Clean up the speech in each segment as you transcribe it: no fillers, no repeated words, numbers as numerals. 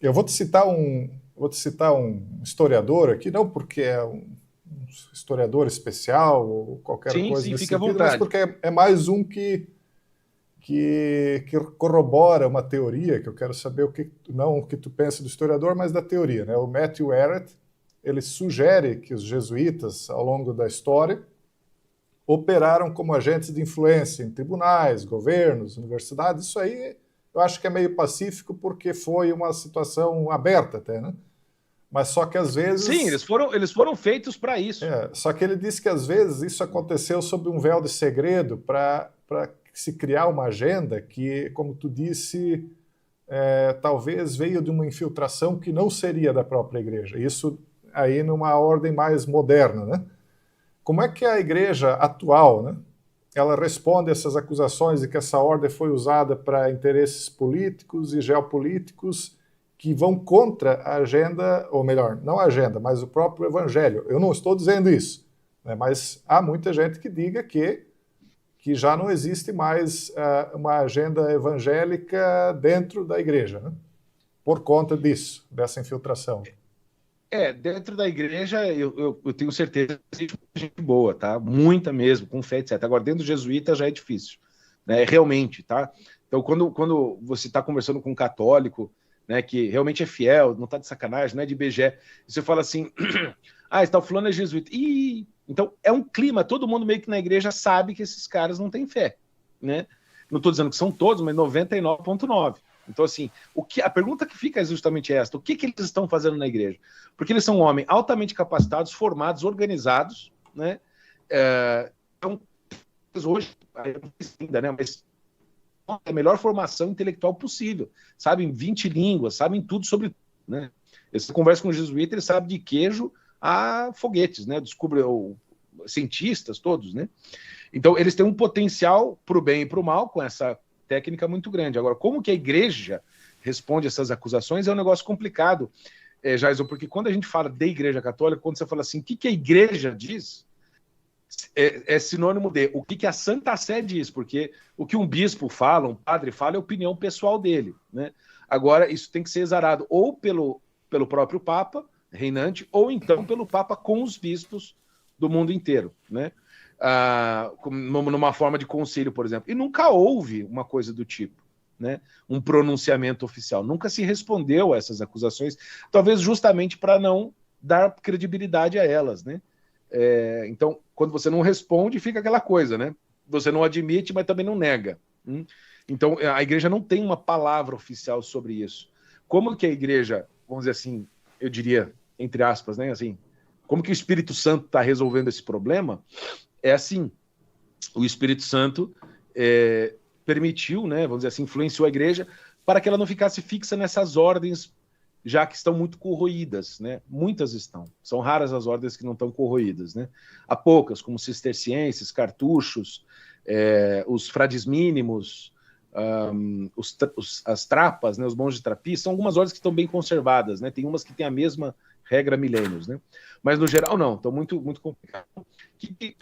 Eu vou te citar um historiador aqui, não porque é um historiador especial ou qualquer Sim, coisa sim, nesse fique à sentido, mas vontade. porque é mais um que corrobora uma teoria, que eu quero saber não o que tu pensa do historiador, mas da teoria. Né? O Matthew Arrett, ele sugere que os jesuítas, ao longo da história, operaram como agentes de influência em tribunais, governos, universidades. Isso aí eu acho que é meio pacífico porque foi uma situação aberta até, né? Mas só que às Sim, vezes eles foram feitos para isso. só que ele disse que às vezes isso aconteceu sob um véu de segredo para se criar uma agenda que, como tu disse, talvez veio de uma infiltração que não seria da própria igreja. Isso aí numa ordem mais moderna, né? Como é que a igreja atual, né, ela responde a essas acusações de que essa ordem foi usada para interesses políticos e geopolíticos que vão contra a agenda, ou melhor, não a agenda, mas o próprio evangelho? Eu não estou dizendo isso, né, mas há muita gente que diga que já não existe mais uma agenda evangélica dentro da igreja, né, por conta disso, dessa infiltração. Dentro da igreja, eu tenho certeza que existe muita gente boa, tá? Muita mesmo, com fé, etc. Agora, dentro do jesuíta já é difícil, né? Realmente, tá? Então, quando você está conversando com um católico, né, que realmente é fiel, não está de sacanagem, não é de IBGE, você fala assim, está fulano é jesuíta. Então, é um clima, todo mundo meio que na igreja sabe que esses caras não têm fé, né? Não estou dizendo que são todos, mas 99,9. Então, assim, a pergunta que fica é justamente esta: o que eles estão fazendo na igreja? Porque eles são homens altamente capacitados, formados, organizados, né? Então, hoje, ainda, né? Mas a melhor formação intelectual possível. Sabem 20 línguas, sabem tudo sobre tudo, né? Você conversa com o jesuíta, ele sabe de queijo a foguetes, né? Cientistas todos, né? Então, eles têm um potencial para o bem e para o mal com essa técnica muito grande. Agora, como que a igreja responde a essas acusações é um negócio complicado, Jaison, porque quando a gente fala de igreja católica, quando você fala assim, o que a igreja diz, é sinônimo de o que a Santa Sé diz, porque o que um bispo fala, um padre fala, é a opinião pessoal dele, né? Agora, isso tem que ser exarado ou pelo próprio Papa reinante, ou então pelo Papa com os bispos do mundo inteiro, né? Numa forma de concílio, por exemplo. E nunca houve uma coisa do tipo, né? Um pronunciamento oficial. Nunca se respondeu a essas acusações, talvez justamente para não dar credibilidade a elas, né? Então, quando você não responde, fica aquela coisa, né? Você não admite, mas também não nega. Então, a igreja não tem uma palavra oficial sobre isso. Como que a igreja, vamos dizer assim, eu diria, entre aspas, né? Assim, como que o Espírito Santo está resolvendo esse problema? É assim, o Espírito Santo permitiu, né, vamos dizer assim, influenciou a igreja para que ela não ficasse fixa nessas ordens já que estão muito corroídas, né? Muitas estão. São raras as ordens que não estão corroídas, né? Há poucas, como cistercienses, cartuchos, os frades mínimos, as trapas, né, os monges trapistas, são algumas ordens que estão bem conservadas, né? Tem umas que têm a mesma regra há milênios, né? Mas no geral não, estão muito, muito complicados. O que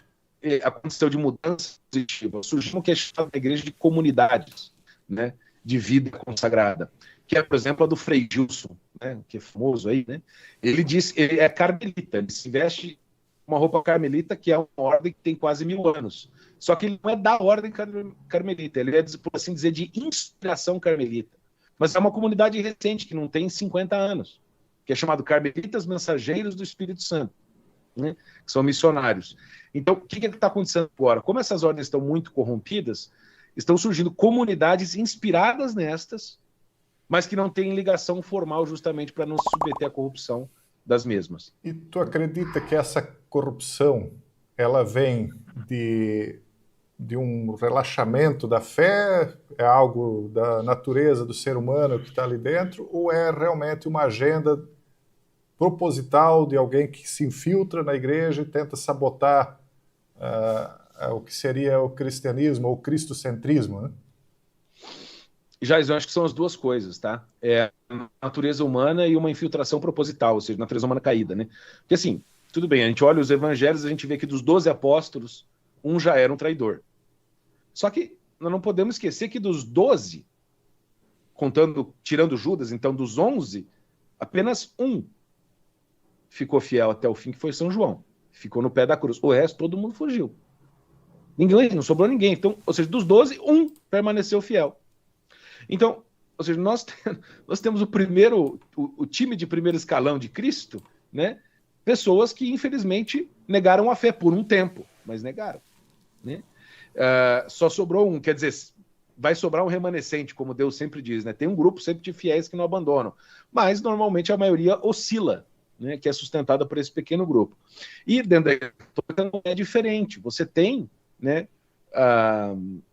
aconteceu de mudança positiva? Surgiu o que é chamado da igreja de comunidades, né? De vida consagrada, que é, por exemplo, a do Frei Gilson, né, que é famoso aí, né? Ele diz, ele é carmelita, ele se veste uma roupa carmelita, que é uma ordem que tem quase 1000 anos. Só que ele não é da ordem carmelita, ele é, por assim dizer, de inspiração carmelita. Mas é uma comunidade recente, que não tem 50 anos, que é chamado Carmelitas Mensageiros do Espírito Santo, né? Que são missionários. Então, o que está acontecendo agora? Como essas ordens estão muito corrompidas, estão surgindo comunidades inspiradas nestas, mas que não têm ligação formal justamente para não se submeter à corrupção das mesmas. E tu acredita que essa corrupção ela vem de um relaxamento da fé? É algo da natureza do ser humano que está ali dentro? Ou é realmente uma agenda proposital de alguém que se infiltra na igreja e tenta sabotar o que seria o cristianismo ou o cristocentrismo, né? Já eu acho que são as duas coisas, tá? A natureza humana e uma infiltração proposital, ou seja, natureza humana caída, né? Porque assim, tudo bem, a gente olha os evangelhos, a gente vê que dos 12 apóstolos, um já era um traidor. Só que nós não podemos esquecer que dos 12, tirando Judas, então dos 11, apenas um ficou fiel até o fim, que foi São João. Ficou no pé da cruz. O resto, todo mundo fugiu. Ninguém, não sobrou ninguém. Então, ou seja, dos 12, um permaneceu fiel. Então, ou seja, nós temos o time de primeiro escalão de Cristo, né? Pessoas que, infelizmente, negaram a fé por um tempo, mas negaram. Né? Só sobrou um, quer dizer, vai sobrar um remanescente, como Deus sempre diz, né? Tem um grupo sempre de fiéis que não abandonam, mas normalmente a maioria oscila, né? Que é sustentada por esse pequeno grupo. E dentro da igreja não é diferente. Você tem, né?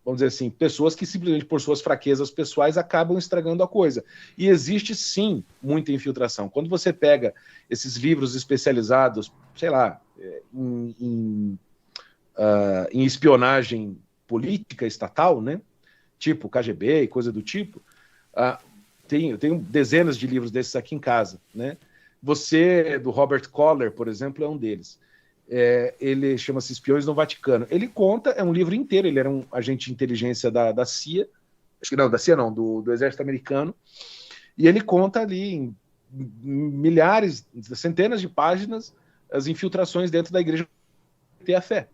Vamos dizer assim, pessoas que simplesmente por suas fraquezas pessoais acabam estragando a coisa. E existe sim muita infiltração. Quando você pega esses livros especializados, sei lá, em espionagem política estatal, né? Tipo KGB e coisa do tipo, eu tenho dezenas de livros desses aqui em casa, né? Do Robert Collar, por exemplo, é um deles. Ele chama-se Espiões no Vaticano. Ele conta, é um livro inteiro, ele era um agente de inteligência da CIA, acho que não, da CIA não, do Exército Americano, e ele conta ali em milhares, centenas de páginas, as infiltrações dentro da igreja ter a fé.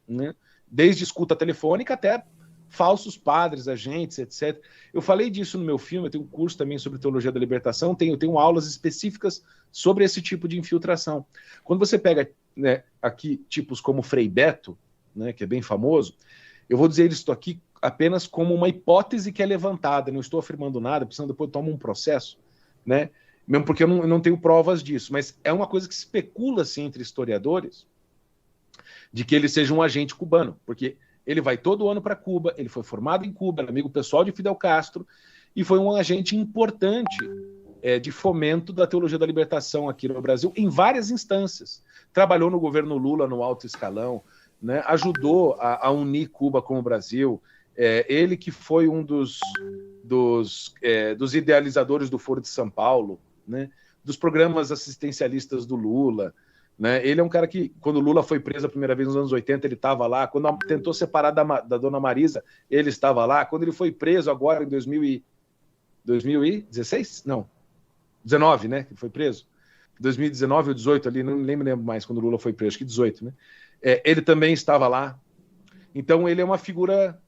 Né? Desde escuta telefônica até falsos padres, agentes, etc. Eu falei disso no meu filme, eu tenho um curso também sobre teologia da libertação, eu tenho aulas específicas sobre esse tipo de infiltração. Quando você pega, né, aqui tipos como Frei Beto, né, que é bem famoso, eu vou dizer isso aqui apenas como uma hipótese que é levantada, não estou afirmando nada, precisando depois tomar um processo, né? Mesmo porque eu não tenho provas disso, mas é uma coisa que especula-se entre historiadores de que ele seja um agente cubano, porque ele vai todo ano para Cuba, ele foi formado em Cuba, era amigo pessoal de Fidel Castro, e foi um agente importante de fomento da teologia da libertação aqui no Brasil, em várias instâncias. Trabalhou no governo Lula no alto escalão, né? Ajudou a unir Cuba com o Brasil. Ele que foi um dos idealizadores do Foro de São Paulo, né? Dos programas assistencialistas do Lula. Né? Ele é um cara que, quando o Lula foi preso a primeira vez nos anos 80, ele estava lá. Quando tentou separar da dona Marisa, ele estava lá. Quando ele foi preso agora em 2016? Não, 19, né? Que foi preso. 2019 ou 18 ali, não lembro mais quando o Lula foi preso, acho que 18, né? Ele também estava lá. Então ele é uma figura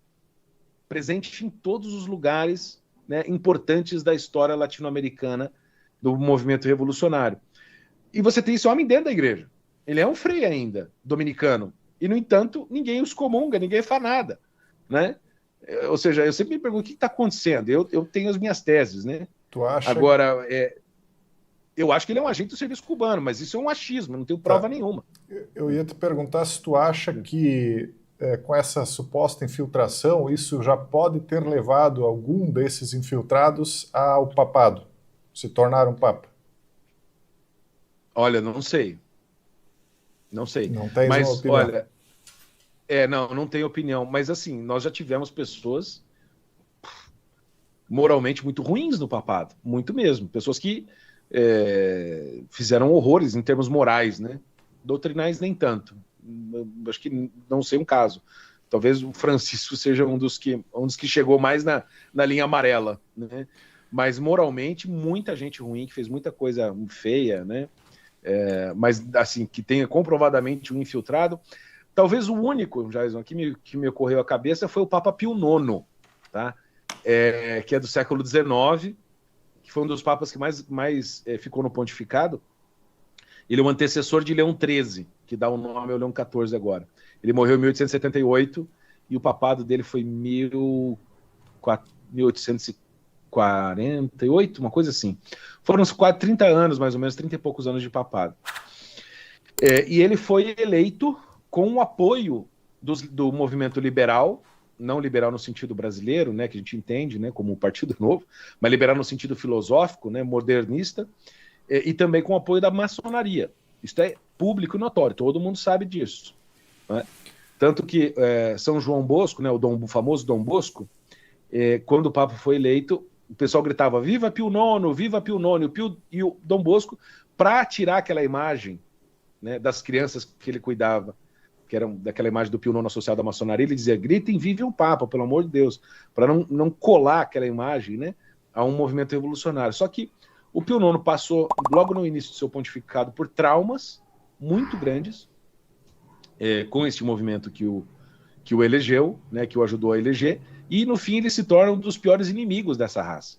presente em todos os lugares, né, importantes da história latino-americana do movimento revolucionário. E você tem esse homem dentro da igreja. Ele é um frei ainda, dominicano. E, no entanto, ninguém os comunga, ninguém faz nada. Né? Ou seja, eu sempre me pergunto o que está acontecendo. Eu tenho as minhas teses. Né? Tu acha... Agora, eu acho que ele é um agente do serviço cubano, mas isso é um achismo, não tenho prova nenhuma. Eu ia te perguntar se tu acha que, com essa suposta infiltração, isso já pode ter levado algum desses infiltrados ao papado, se tornar um papa. Olha, não sei. Não sei. Não tens mas, uma opinião. Olha, não tenho opinião. Mas, assim, nós já tivemos pessoas moralmente muito ruins no papado. Muito mesmo. Pessoas que fizeram horrores em termos morais, né? Doutrinais nem tanto. Acho que não sei um caso. Talvez o Francisco seja um dos que chegou mais na linha amarela, né? Mas, moralmente, muita gente ruim, que fez muita coisa feia, né? Mas assim, que tenha comprovadamente um infiltrado. Talvez o único, Jason, que me ocorreu à cabeça foi o Papa Pio IX, tá? Que é do século XIX, que foi um dos papas que mais ficou no pontificado. Ele é o antecessor de Leão XIII, que dá o nome ao Leão XIV agora. Ele morreu em 1878 e o papado dele foi 1848, uma coisa assim. Foram uns 30 anos, mais ou menos, 30 e poucos anos de papado. E ele foi eleito com o apoio do movimento liberal, não liberal no sentido brasileiro, né, que a gente entende, né, como o Partido Novo, mas liberal no sentido filosófico, né, modernista, e também com o apoio da maçonaria. Isso é público e notório, todo mundo sabe disso. Né? Tanto que São João Bosco, né, o famoso Dom Bosco, quando o Papa foi eleito, o pessoal gritava viva Pio IX, viva Pio IX, e o Dom Bosco, para tirar aquela imagem, né, das crianças que ele cuidava, que eram daquela imagem do Pio IX associado à maçonaria, ele dizia, gritem, vive um Papa, pelo amor de Deus, para não colar aquela imagem, né, a um movimento revolucionário. Só que o Pio IX passou, logo no início do seu pontificado, por traumas muito grandes com esse movimento que o elegeu, né, que o ajudou a eleger, e no fim ele se torna um dos piores inimigos dessa raça.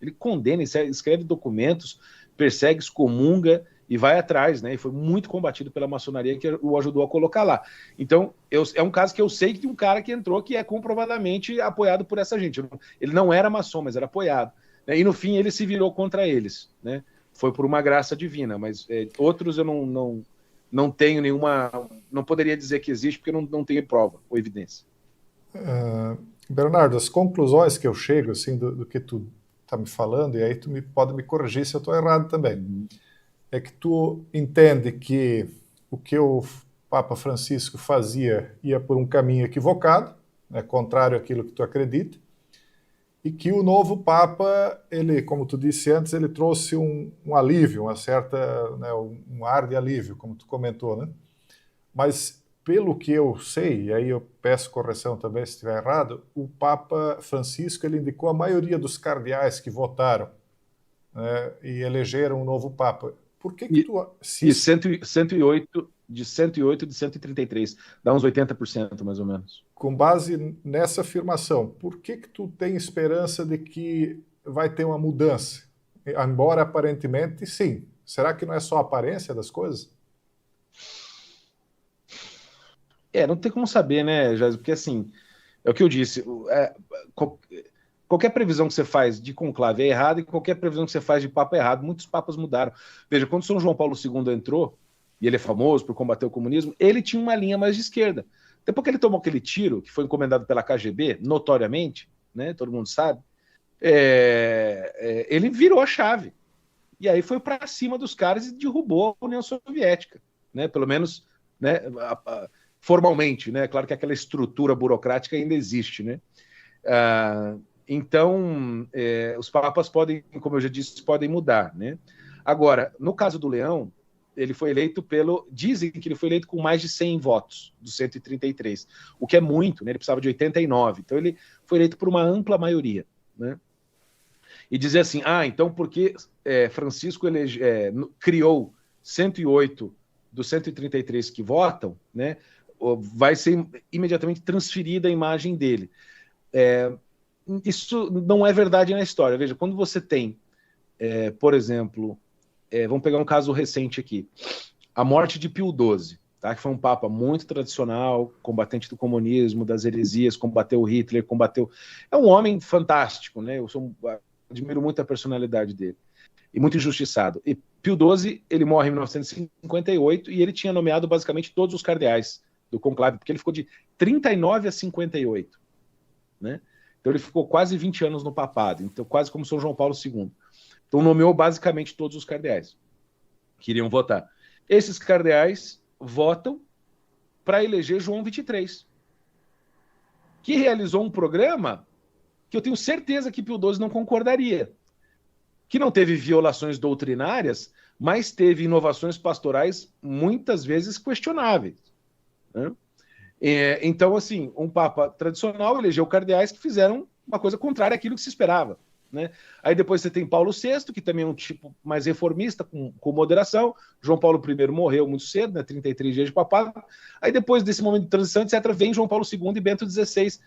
Ele condena, escreve documentos, persegue, excomunga e vai atrás, né? E foi muito combatido pela maçonaria que o ajudou a colocar lá. Então, é um caso que eu sei que tem um cara que entrou que é comprovadamente apoiado por essa gente. Ele não era maçom, mas era apoiado. Né? E no fim ele se virou contra eles, né? Foi por uma graça divina, mas outros eu não tenho nenhuma... Não poderia dizer que existe, porque não tenho prova ou evidência. Bernardo, as conclusões que eu chego assim, do que tu está me falando, e aí tu pode me corrigir se eu estou errado também, é que tu entende que o que o Papa Francisco fazia ia por um caminho equivocado, né, contrário àquilo que tu acredita, e que o novo Papa, ele, como tu disse antes, ele trouxe um alívio, uma certa, né, um ar de alívio, como tu comentou, né? Mas pelo que eu sei, e aí eu peço correção também se estiver errado, o Papa Francisco ele indicou a maioria dos cardeais que votaram, né, e elegeram um novo Papa. Por que tu... E 108 de 133, dá uns 80% mais ou menos. Com base nessa afirmação, por que tu tem esperança de que vai ter uma mudança? Embora aparentemente sim. Será que não é só a aparência das coisas? Não tem como saber, né, Jair? Porque assim, é o que eu disse, qualquer previsão que você faz de conclave é errada e qualquer previsão que você faz de papa é errado. Muitos papas mudaram. Veja, quando São João Paulo II entrou, e ele é famoso por combater o comunismo, ele tinha uma linha mais de esquerda. Depois que ele tomou aquele tiro, que foi encomendado pela KGB, notoriamente, né, todo mundo sabe, ele virou a chave. E aí foi para cima dos caras e derrubou a União Soviética. Né, pelo menos, né, formalmente. Né, claro que aquela estrutura burocrática ainda existe. Né? Então, os papas podem, como eu já disse, podem mudar. Né? Agora, no caso do Leão, ele foi eleito dizem que ele foi eleito com mais de 100 votos, dos 133, o que é muito, né? Ele precisava de 89, então ele foi eleito por uma ampla maioria, né? E dizer assim, então porque Francisco criou 108 dos 133 que votam, né? Vai ser imediatamente transferida a imagem dele. Isso não é verdade na história. Veja, quando você tem, por exemplo... vamos pegar um caso recente aqui. A morte de Pio XII, tá? Que foi um papa muito tradicional, combatente do comunismo, das heresias, combateu Hitler, É um homem fantástico, né? Admiro muito a personalidade dele. E muito injustiçado. E Pio XII, ele morre em 1958 e ele tinha nomeado basicamente todos os cardeais do conclave, porque ele ficou de 39 a 58. Né? Então ele ficou quase 20 anos no papado, então quase como São João Paulo II. Então nomeou basicamente todos os cardeais que iriam votar. Esses cardeais votam para eleger João XXIII, que realizou um programa que eu tenho certeza que Pio XII não concordaria, que não teve violações doutrinárias, mas teve inovações pastorais muitas vezes questionáveis. Né? Então, assim, um papa tradicional elegeu cardeais que fizeram uma coisa contrária àquilo que se esperava. Né? Aí depois você tem Paulo VI, que também é um tipo mais reformista, com moderação. João Paulo I morreu muito cedo, né? 33 dias de papado. Aí depois desse momento de transição, etc., vem João Paulo II e Bento XVI,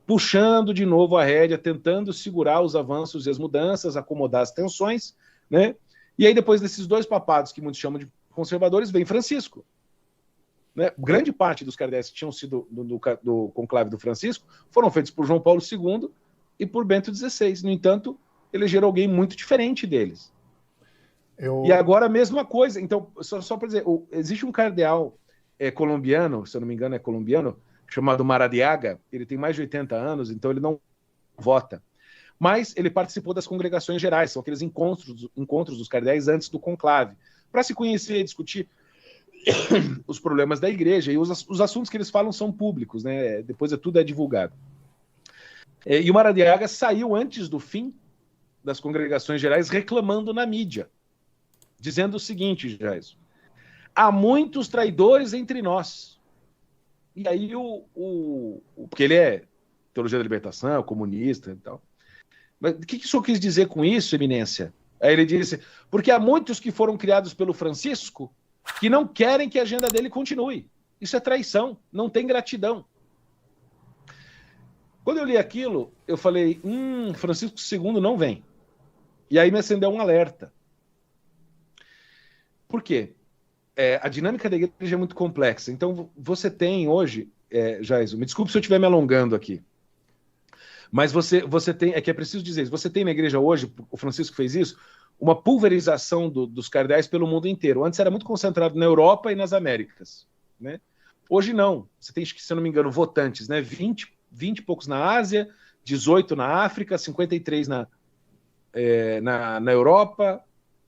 puxando de novo a rédea, tentando segurar os avanços e as mudanças, acomodar as tensões. Né? E aí depois desses dois papados, que muitos chamam de conservadores, vem Francisco. Né? Grande parte dos cardeais que tinham sido do conclave do Francisco foram feitos por João Paulo II e por Bento XVI. No entanto, elegeram alguém muito diferente deles. E agora a mesma coisa. Então, só para dizer, existe um cardeal colombiano, se eu não me engano é colombiano, chamado Maradiaga. Ele tem mais de 80 anos, então ele não vota. Mas ele participou das congregações gerais, são aqueles encontros dos cardeais antes do conclave, para se conhecer e discutir os problemas da igreja. E os assuntos que eles falam são públicos, né? Depois tudo é divulgado. E o Maradiaga saiu antes do fim das congregações gerais reclamando na mídia, dizendo o seguinte, Jair: há muitos traidores entre nós. E aí porque ele é teologia da libertação, comunista e tal. Mas o que o senhor quis dizer com isso, Eminência? Aí ele disse, porque há muitos que foram criados pelo Francisco que não querem que a agenda dele continue. Isso é traição, não tem gratidão. Quando eu li aquilo, eu falei, Francisco II não vem. E aí me acendeu um alerta. Por quê? A dinâmica da igreja é muito complexa. Então, você tem hoje, Jair, me desculpe se eu estiver me alongando aqui, mas você tem, é que é preciso dizer isso, você tem na igreja hoje, o Francisco fez isso, uma pulverização dos cardeais pelo mundo inteiro. Antes era muito concentrado na Europa e nas Américas, né? Hoje não. Você tem, se eu não me engano, votantes, né? 20 e poucos na Ásia, 18 na África, 53 na Europa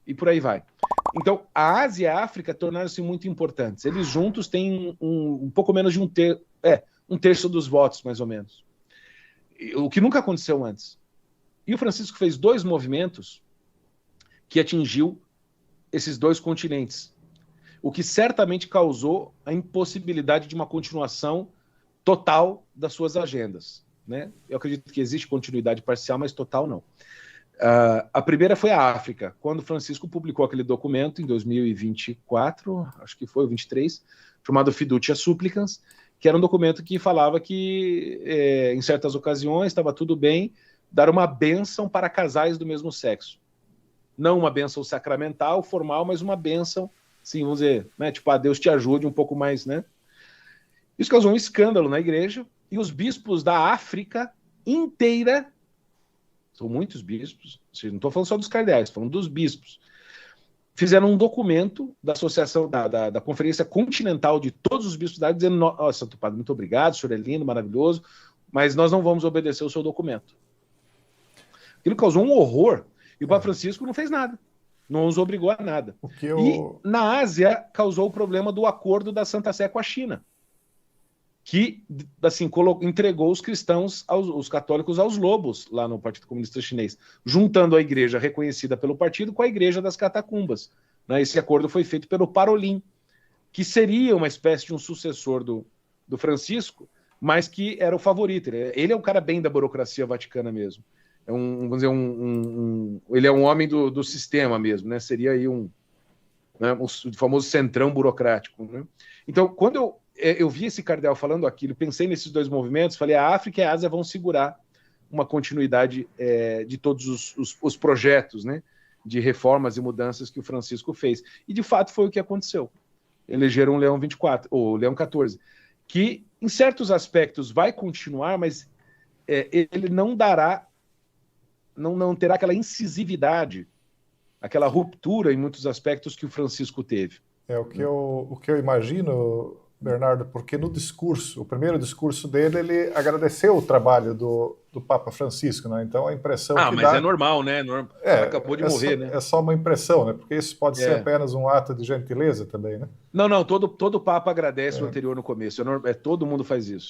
e por aí vai. Então, a Ásia e a África tornaram-se muito importantes. Eles juntos têm um pouco menos de um terço dos votos, mais ou menos. O que nunca aconteceu antes. E o Francisco fez 2 movimentos que atingiu esses 2 continentes, o que certamente causou a impossibilidade de uma continuação total das suas agendas, né? Eu acredito que existe continuidade parcial, mas total não. A primeira foi a África, quando Francisco publicou aquele documento em 2024, acho que foi o 23, chamado Fiducia Supplicans, que era um documento que falava que, em certas ocasiões, estava tudo bem dar uma bênção para casais do mesmo sexo. Não uma bênção sacramental, formal, mas uma bênção, sim, vamos dizer, né, tipo, Deus te ajude um pouco mais, né? Isso causou um escândalo na igreja, e os bispos da África inteira, são muitos bispos, não estou falando só dos cardeais, estou falando dos bispos, fizeram um documento da associação, da Conferência Continental de todos os bispos da África, dizendo, Santo Padre, muito obrigado, o senhor é lindo, maravilhoso, mas nós não vamos obedecer o seu documento. Aquilo causou um horror, e o Papa Francisco não fez nada, não os obrigou a nada. E na Ásia causou o problema do acordo da Santa Sé com a China, que assim entregou os cristãos, os católicos aos lobos lá no Partido Comunista Chinês, juntando a igreja reconhecida pelo partido com a igreja das catacumbas, né? Esse acordo foi feito pelo Parolin, que seria uma espécie de um sucessor do Francisco, mas que era o favorito. Ele é um cara bem da burocracia vaticana mesmo. Vamos dizer, ele é um homem do sistema mesmo, né? Seria aí o famoso centrão burocrático, né? Então, quando eu vi esse cardeal falando aquilo, pensei nesses 2 movimentos, falei, a África e a Ásia vão segurar uma continuidade de todos os projetos, né, de reformas e mudanças que o Francisco fez. E, de fato, foi o que aconteceu. Elegeram o Leão 24, ou Leão 14, que, em certos aspectos, vai continuar, mas ele não dará, não terá aquela incisividade, aquela ruptura, em muitos aspectos, que o Francisco teve. O que eu imagino, Bernardo, porque no discurso, o primeiro discurso dele, ele agradeceu o trabalho do Papa Francisco, né? Então a impressão que mas é normal, né? Acabou de morrer, né? É só uma impressão, né? Porque isso pode ser apenas um ato de gentileza também, né? Não, todo Papa agradece o anterior no começo. Todo mundo faz isso.